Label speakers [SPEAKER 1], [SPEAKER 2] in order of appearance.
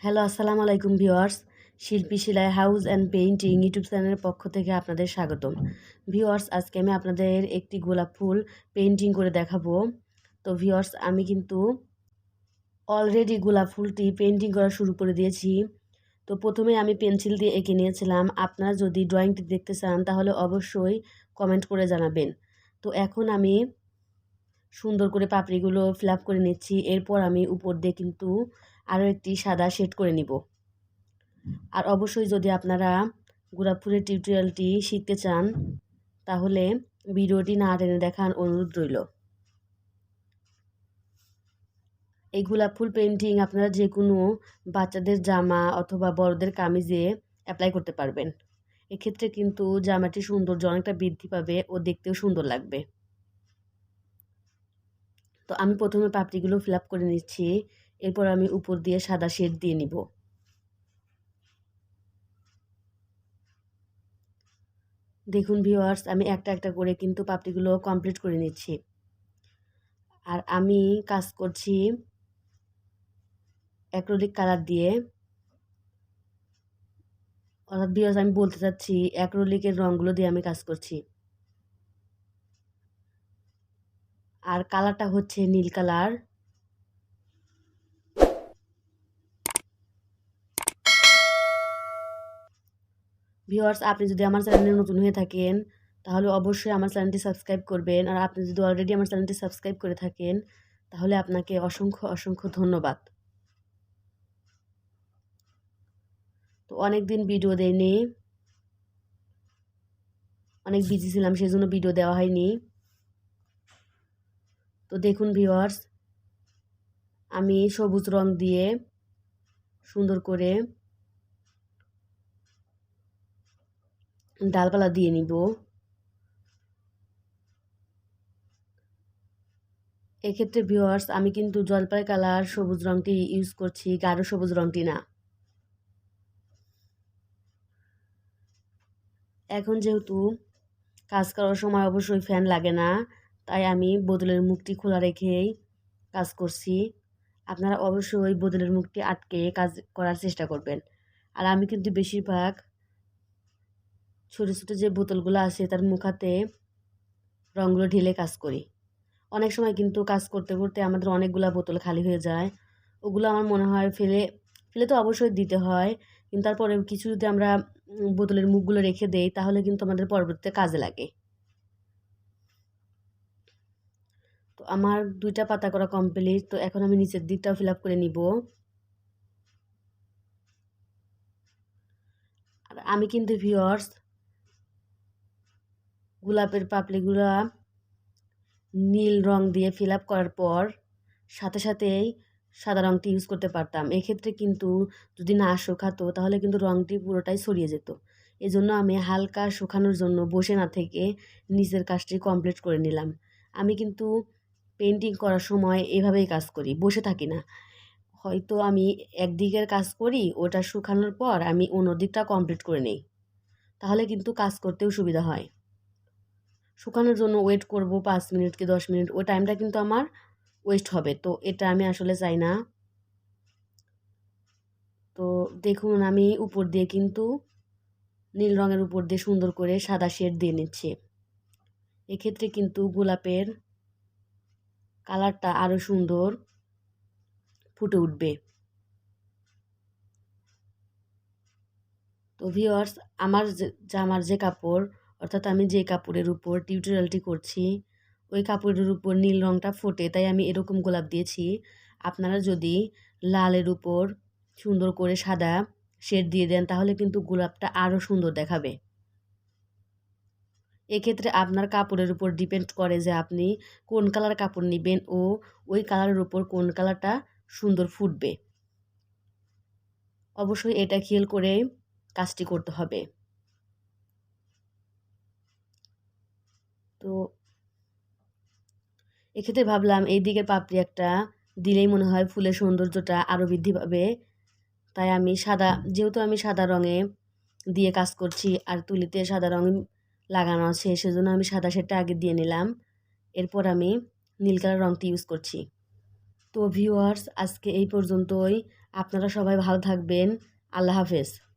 [SPEAKER 1] Hello, আসসালামু আলাইকুম viewers. শিল্পী সেলাই হাউস অ্যান্ড পেইন্টিং ইউটিউব চ্যানেলের পক্ষ থেকে আপনাদের স্বাগতম। ভিউয়ার্স, আজকে আমি আপনাদের একটি গোলাপ ফুল পেইন্টিং করে দেখাবো। তো ভিউয়ার্স, আমি কিন্তু অলরেডি গোলাপ ফুলটি পেইন্টিং করা শুরু করে দিয়েছি। তো প্রথমে আমি পেন্সিল দিয়ে এঁকে নিয়েছিলাম। আপনারা যদি ড্রয়িংটি দেখতে চান তাহলে অবশ্যই কমেন্ট করে জানাবেন। তো এখন আমি সুন্দর করে পাপড়িগুলো ফিল আপ করে নিচ্ছি। এরপর আমি উপর দিয়ে কিন্তু আরও একটি সাদা শেড করে নিব। আর অবশ্যই যদি আপনারা গোলাপ ফুলের টিউটোরিয়ালটি শিখতে চান তাহলে ভিডিওটি না টেনে দেখার অনুরোধ রইল। এই গোলাপ ফুল পেইন্টিং আপনারা যে কোনো বাচ্চাদের জামা অথবা বড়দের কামিজে অ্যাপ্লাই করতে পারবেন। এক্ষেত্রে কিন্তু জামাটি সৌন্দর্য অনেকটা বৃদ্ধি পাবে ও দেখতেও সুন্দর লাগবে। তো আমি প্রথমে পাপড়িগুলো ফিল আপ করে নিচ্ছি। এরপর আমি উপর দিয়ে সাদা শেড দিয়ে নিব। দেখুন ভিউয়ার্স, আমি একটা একটা করে কিন্তু পাপড়িগুলো কমপ্লিট করে নিচ্ছি। আর আমি কাজ করছি অ্যাক্রিলিক কালার দিয়ে। অর্থাৎ ভিউয়ার্স, আমি বলতে চাচ্ছি অ্যাক্রিলিকের রঙগুলো দিয়ে আমি কাজ করছি। আর কালারটা হচ্ছে নীল কালার। ভিউয়ার্স, আপনি যদি আমার চ্যানেলে নতুন হয়ে থাকেন তাহলে অবশ্যই আমার চ্যানেলটি সাবস্ক্রাইব করবেন। আর আপনি যদি অলরেডি আমার চ্যানেলটি সাবস্ক্রাইব করে থাকেন তাহলে আপনাকে অসংখ্য অসংখ্য ধন্যবাদ। তো অনেক দিন ভিডিও দেইনি, অনেক বিজি ছিলাম, সেজন্য ভিডিও দেওয়া হয়নি। তো দেখুন ভিউয়ার্স, আমি সবুজ রং দিয়ে সুন্দর করে ডালপালা দিয়ে নিব। এক্ষেত্রে ভিউয়ার্স, আমি কিন্তু জলপাই কালার সবুজ রংটি ইউজ করছি, গাঢ় সবুজ রংটি না। এখন যেহেতু কাজ করার সময় অবশ্যই ফ্যান লাগে না, তাই আমি বোতলের মুখটি খোলা রেখেই কাজ করছি। আপনারা অবশ্যই ওই বোতলের মুখটি আটকে কাজ করার চেষ্টা করবেন। আর আমি কিন্তু বেশিরভাগ ছোটো ছোটো যে বোতলগুলো আছে তার মুখাতে রঙগুলো ঢেলে কাজ করি। অনেক সময় কিন্তু কাজ করতে করতে আমাদের অনেকগুলা বোতল খালি হয়ে যায়। ওগুলো আমার মনে হয় ফেলে ফেলে তো অবশ্যই দিতে হয়, কিন্তু তারপরে কিছু যদি আমরা বোতলের মুখগুলো রেখে দেই তাহলে কিন্তু আমাদের পরবর্তীতে কাজে লাগে। তো আমার 2টা পাতা করা কমপ্লিট। তো এখন আমি নিচের দিকটাও ফিল আপ করে নিব। আর আমি কিন্তু ভিউয়ার্স গোলাপের পাপড়িগুলা নীল রং দিয়ে ফিল আপ করার পর সাথে সাথেই সাদা রংটি ইউজ করতে পারতাম। এক্ষেত্রে কিন্তু যদি না শুকাতো তাহলে কিন্তু রংটি পুরোটাই ছড়িয়ে যেত। এজন্য আমি হালকা শুকানোর জন্য বসে না থেকে নিচের কাজটি কমপ্লিট করে নিলাম। আমি কিন্তু পেন্টিং করার সময় এভাবেই কাজ করি, বসে থাকি না। হয়তো আমি একদিকের কাজ করি, ওটা শুকানোর পর আমি অন্য দিকটা কমপ্লিট করে নিই, তাহলে কিন্তু কাজ করতেও সুবিধা হয়। শুকানোর জন্য ওয়েট করব 5 মিনিট কি 10 মিনিট, ওই টাইমটা কিন্তু আমার ওয়েস্ট হবে। তো এটা আমি আসলে চাই না। তো দেখুন, আমি উপর দিয়ে কিন্তু নীল রঙের উপর দিয়ে সুন্দর করে সাদা শেড দিয়ে নিচ্ছি। এক্ষেত্রে কিন্তু গোলাপের কালারটা আরও সুন্দর ফুটে উঠবে। তো ভিউয়ার্স, আমার জামার যে কাপড়, অর্থাৎ আমি যে কাপড়ের উপর টিউটোরিয়ালটি করছি ওই কাপড়ের উপর নীল রঙটা ফোটে, তাই আমি এরকম গোলাপ দিয়েছি। আপনারা যদি লালের উপর সুন্দর করে সাদা শেড দিয়ে দেন তাহলে কিন্তু গোলাপটা আরও সুন্দর দেখাবে। এক্ষেত্রে আপনার কাপড়ের উপর ডিপেন্ড করে যে আপনি কোন কালার কাপড় নেবেন ও ওই কালারের উপর কোন কালারটা সুন্দর ফুটবে। অবশ্যই এটা খেয়াল করে কাজটি করতে হবে। তো এক্ষেত্রে ভাবলাম এই দিকের পাপড়ি একটা দিলেই মনে হয় ফুলের সৌন্দর্যটা আরও বৃদ্ধি পাবে। তাই আমি সাদা, যেহেতু আমি সাদা রঙে দিয়ে কাজ করছি আর তুলিতে সাদা রঙ লাগানো আছে, সেজন্য আমি সাদা শেডটা আগে দিয়ে নিলাম। এরপর আমি নীল কালার রঙটি ইউজ করছি। তো ভিউয়ার্স, আজকে এই পর্যন্তই। আপনারা সবাই ভালো থাকবেন। আল্লাহ হাফেজ।